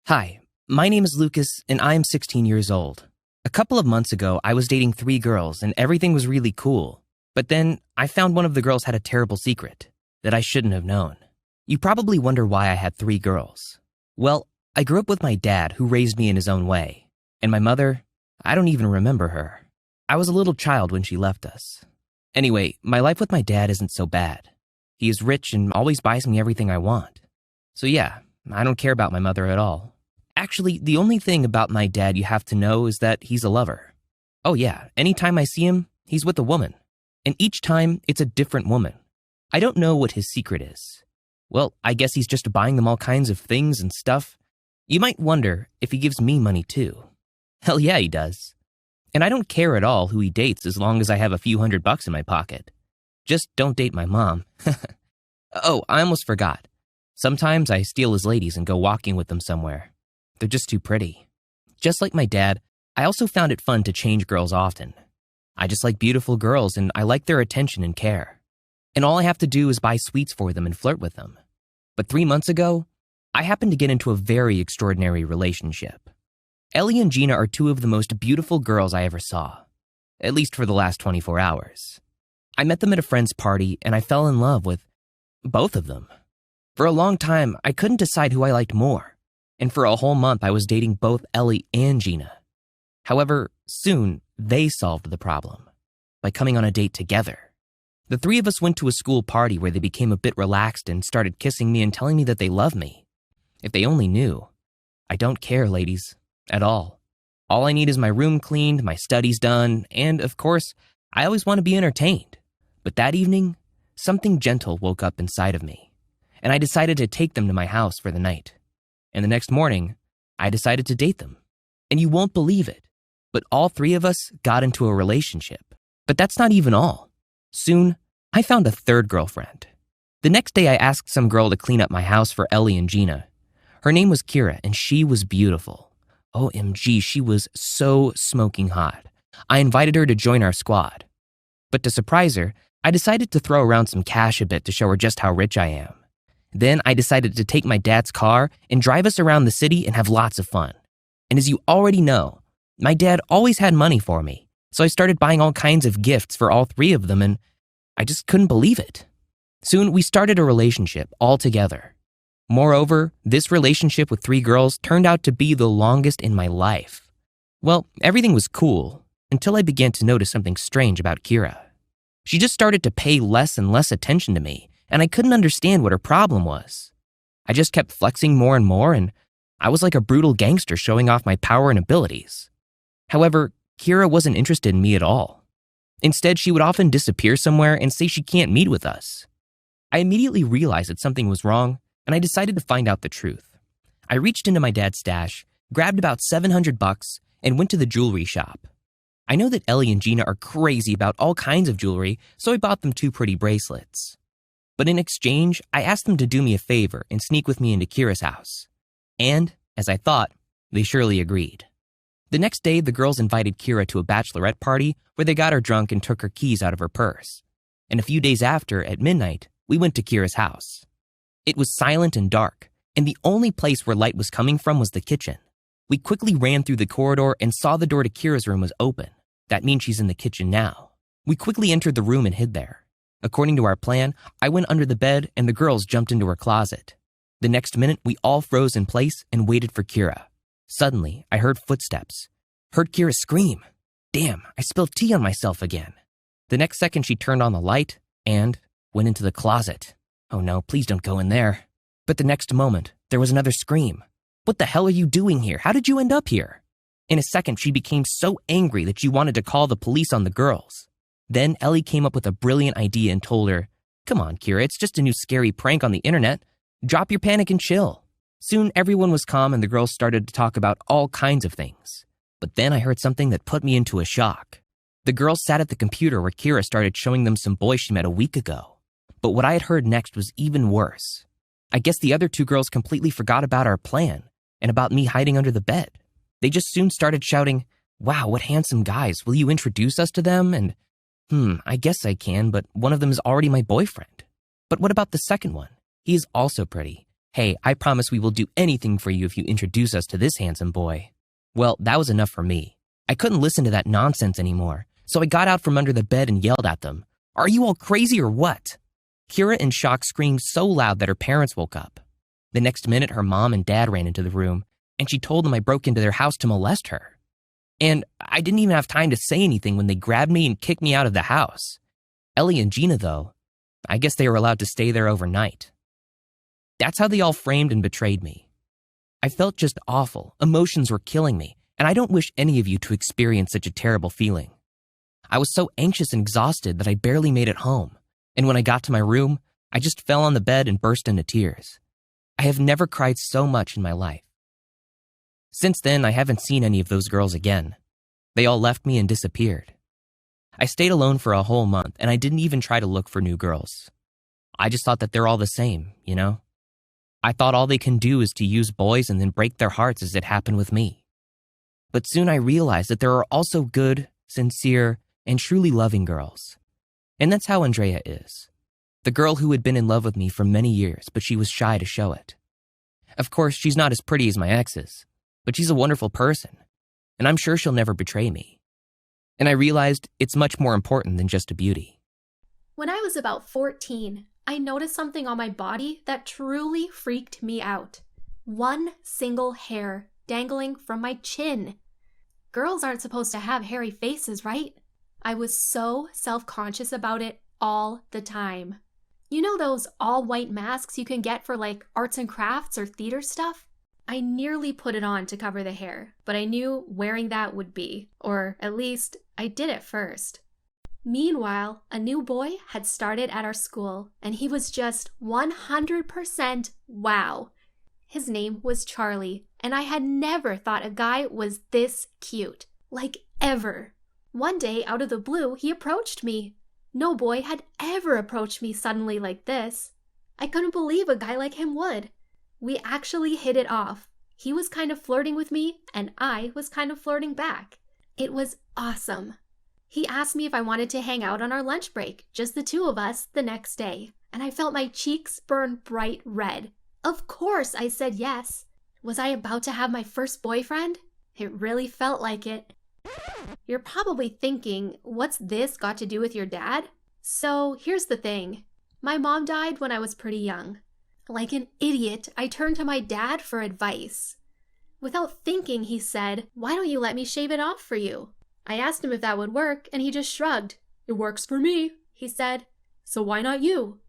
Hi, my name is Lucas and I am 16 years old. A couple of months ago, I was dating 3 girls and everything was really cool. But then I found one of the girls had a terrible secret that I shouldn't have known. You probably wonder why I had 3 girls. Well, I grew up with my dad who raised me in his own way. And my mother, I don't even remember her. I was a little child when she left us. Anyway, my life with my dad isn't so bad. He is rich and always buys me everything I want. So yeah, I don't care about my mother at all. Actually, the only thing about my dad you have to know is that he's a lover. Oh yeah, anytime I see him, he's with a woman. And each time, it's a different woman. I don't know what his secret is. Well, I guess he's just buying them all kinds of things and stuff. You might wonder if he gives me money too. Hell yeah, he does. And I don't care at all who he dates as long as I have a few $100 in my pocket. Just don't date my mom. Oh, I almost forgot. Sometimes I steal his ladies and go walking with them somewhere. They're just too pretty. Just like my dad, I also found it fun to change girls often. I just like beautiful girls and I like their attention and care. And all I have to do is buy sweets for them and flirt with them. But 3 months ago, I happened to get into a very extraordinary relationship. Ellie and Gina are 2 of the most beautiful girls I ever saw, at least for the last 24 hours. I met them at a friend's party and I fell in love with both of them. For a long time, I couldn't decide who I liked more, and for a whole month I was dating both Ellie and Gina. However, soon they solved the problem by coming on a date together. The 3 of us went to a school party where they became a bit relaxed and started kissing me and telling me that they love me. If they only knew. I don't care, ladies, at all. All I need is my room cleaned, my studies done, and of course, I always want to be entertained. But that evening, something gentle woke up inside of me, and I decided to take them to my house for the night. And the next morning, I decided to date them. And you won't believe it, but all 3 of us got into a relationship. But that's not even all. Soon, I found a 3rd girlfriend. The next day, I asked some girl to clean up my house for Ellie and Gina. Her name was Kira, and she was beautiful. OMG, she was so smoking hot. I invited her to join our squad. But to surprise her, I decided to throw around some cash a bit to show her just how rich I am. Then I decided to take my dad's car and drive us around the city and have lots of fun. And as you already know, my dad always had money for me, so I started buying all kinds of gifts for all 3 of them, and I just couldn't believe it. Soon, we started a relationship all together. Moreover, this relationship with 3 girls turned out to be the longest in my life. Well, everything was cool until I began to notice something strange about Kira. She just started to pay less and less attention to me, and I couldn't understand what her problem was. I just kept flexing more and more, and I was like a brutal gangster showing off my power and abilities. However, Kira wasn't interested in me at all. Instead, she would often disappear somewhere and say she can't meet with us. I immediately realized that something was wrong, and I decided to find out the truth. I reached into my dad's stash, grabbed about $700, and went to the jewelry shop. I know that Ellie and Gina are crazy about all kinds of jewelry, so I bought them 2 pretty bracelets. But in exchange, I asked them to do me a favor and sneak with me into Kira's house. And, as I thought, they surely agreed. The next day, the girls invited Kira to a bachelorette party where they got her drunk and took her keys out of her purse. And a few days after, at midnight, we went to Kira's house. It was silent and dark, and the only place where light was coming from was the kitchen. We quickly ran through the corridor and saw the door to Kira's room was open. That means she's in the kitchen now. We quickly entered the room and hid there. According to our plan, I went under the bed and the girls jumped into her closet. The next minute, we all froze in place and waited for Kira. Suddenly, I heard footsteps. Heard Kira scream. Damn, I spilled tea on myself again. The next second, she turned on the light and went into the closet. Oh no, please don't go in there. But the next moment, there was another scream. What the hell are you doing here? How did you end up here? In a second, she became so angry that she wanted to call the police on the girls. Then Ellie came up with a brilliant idea and told her, "Come on, Kira, it's just a new scary prank on the internet. Drop your panic and chill." Soon, everyone was calm and the girls started to talk about all kinds of things. But then I heard something that put me into a shock. The girls sat at the computer where Kira started showing them some boy she met a week ago. But what I had heard next was even worse. I guess the other 2 girls completely forgot about our plan and about me hiding under the bed. They just soon started shouting, "Wow, what handsome guys. Will you introduce us to them?" And, I guess I can, but one of them is already my boyfriend. But what about the second one? He is also pretty. "Hey, I promise we will do anything for you if you introduce us to this handsome boy." Well, that was enough for me. I couldn't listen to that nonsense anymore, so I got out from under the bed and yelled at them. "Are you all crazy or what?" Kira, in shock, screamed so loud that her parents woke up. The next minute, her mom and dad ran into the room, and she told them I broke into their house to molest her. And I didn't even have time to say anything when they grabbed me and kicked me out of the house. Ellie and Gina, though, I guess they were allowed to stay there overnight. That's how they all framed and betrayed me. I felt just awful. Emotions were killing me, and I don't wish any of you to experience such a terrible feeling. I was so anxious and exhausted that I barely made it home, and when I got to my room, I just fell on the bed and burst into tears. I have never cried so much in my life. Since then, I haven't seen any of those girls again. They all left me and disappeared. I stayed alone for a whole month, and I didn't even try to look for new girls. I just thought that they're all the same, you know? I thought all they can do is to use boys and then break their hearts as it happened with me. But soon I realized that there are also good, sincere, and truly loving girls. And that's how Andrea is. The girl who had been in love with me for many years, but she was shy to show it. Of course, she's not as pretty as my exes, but she's a wonderful person, and I'm sure she'll never betray me. And I realized it's much more important than just a beauty. When I was about 14, I noticed something on my body that truly freaked me out. One single hair dangling from my chin. Girls aren't supposed to have hairy faces, right? I was so self-conscious about it all the time. You know those all-white masks you can get for like arts and crafts or theater stuff? I nearly put it on to cover the hair, but I knew wearing that would be, or at least I did at first. Meanwhile, a new boy had started at our school, and he was just 100% wow. His name was Charlie, and I had never thought a guy was this cute, like ever. One day, out of the blue, he approached me. No boy had ever approached me suddenly like this. I couldn't believe a guy like him would. We actually hit it off. He was kind of flirting with me, and I was kind of flirting back. It was awesome. He asked me if I wanted to hang out on our lunch break, just the two of us, the next day, and I felt my cheeks burn bright red. Of course, I said yes. Was I about to have my first boyfriend? It really felt like it. You're probably thinking, what's this got to do with your dad? So here's the thing. My mom died when I was pretty young. Like an idiot, I turned to my dad for advice. Without thinking, he said, "Why don't you let me shave it off for you?" I asked him if that would work, and he just shrugged. "It works for me," he said. "So why not you?"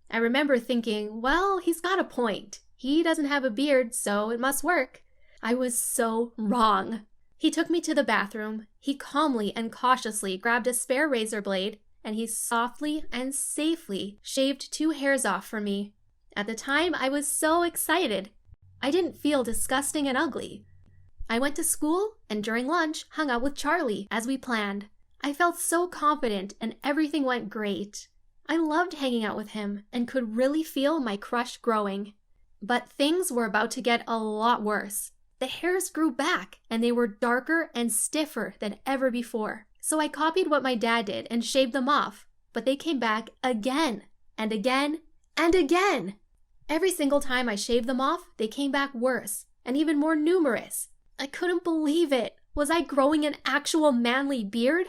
I remember thinking, well, he's got a point. He doesn't have a beard, so it must work. I was so wrong. He took me to the bathroom. He calmly and cautiously grabbed a spare razor blade, and he softly and safely shaved 2 hairs off for me. At the time, I was so excited. I didn't feel disgusting and ugly. I went to school and during lunch hung out with Charlie as we planned. I felt so confident and everything went great. I loved hanging out with him and could really feel my crush growing. But things were about to get a lot worse. The hairs grew back and they were darker and stiffer than ever before. So I copied what my dad did and shaved them off. But they came back again and again and again. Every single time I shaved them off, they came back worse and even more numerous. I couldn't believe it. Was I growing an actual manly beard?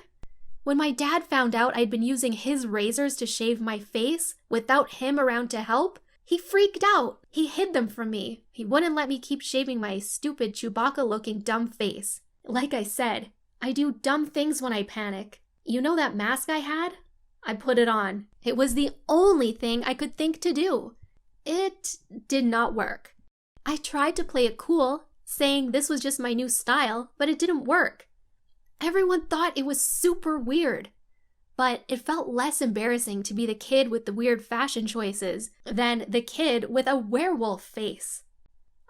When my dad found out I'd been using his razors to shave my face without him around to help, he freaked out. He hid them from me. He wouldn't let me keep shaving my stupid Chewbacca-looking dumb face. Like I said, I do dumb things when I panic. You know that mask I had? I put it on. It was the only thing I could think to do. It did not work. I tried to play it cool, saying this was just my new style, but it didn't work. Everyone thought it was super weird, but it felt less embarrassing to be the kid with the weird fashion choices than the kid with a werewolf face.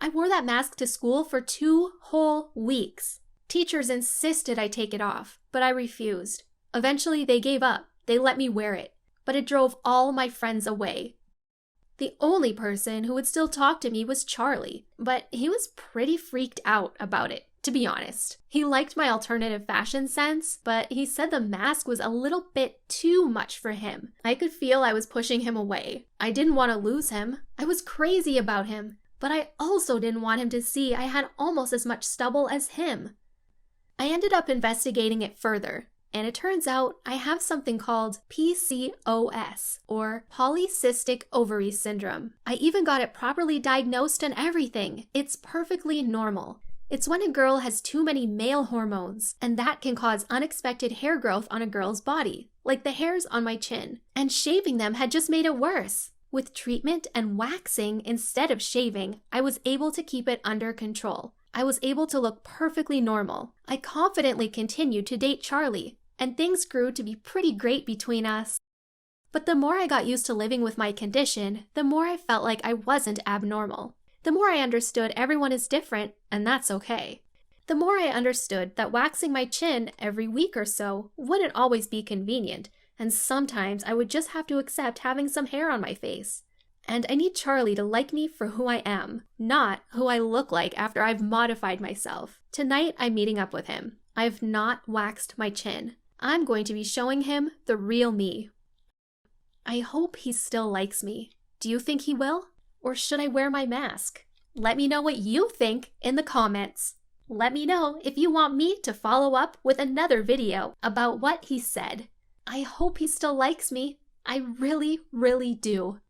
I wore that mask to school for 2 whole weeks. Teachers insisted I take it off, but I refused. Eventually, they gave up. They let me wear it, but it drove all my friends away. The only person who would still talk to me was Charlie, but he was pretty freaked out about it. to be honest. He liked my alternative fashion sense, but he said the mask was a little bit too much for him. I could feel I was pushing him away. I didn't want to lose him. I was crazy about him, but I also didn't want him to see I had almost as much stubble as him. I ended up investigating it further, and it turns out I have something called PCOS, or polycystic ovary syndrome. I even got it properly diagnosed and everything. It's perfectly normal. It's when a girl has too many male hormones, and that can cause unexpected hair growth on a girl's body, like the hairs on my chin. And shaving them had just made it worse. With treatment and waxing instead of shaving, I was able to keep it under control. I was able to look perfectly normal. I confidently continued to date Charlie, and things grew to be pretty great between us. But the more I got used to living with my condition, the more I felt like I wasn't abnormal. The more I understood everyone is different, and that's okay. The more I understood that waxing my chin every week or so wouldn't always be convenient, and sometimes I would just have to accept having some hair on my face. And I need Charlie to like me for who I am, not who I look like after I've modified myself. Tonight, I'm meeting up with him. I've not waxed my chin. I'm going to be showing him the real me. I hope he still likes me. Do you think he will? Or should I wear my mask? Let me know what you think in the comments. Let me know if you want me to follow up with another video about what he said. I hope he still likes me. I really, really do.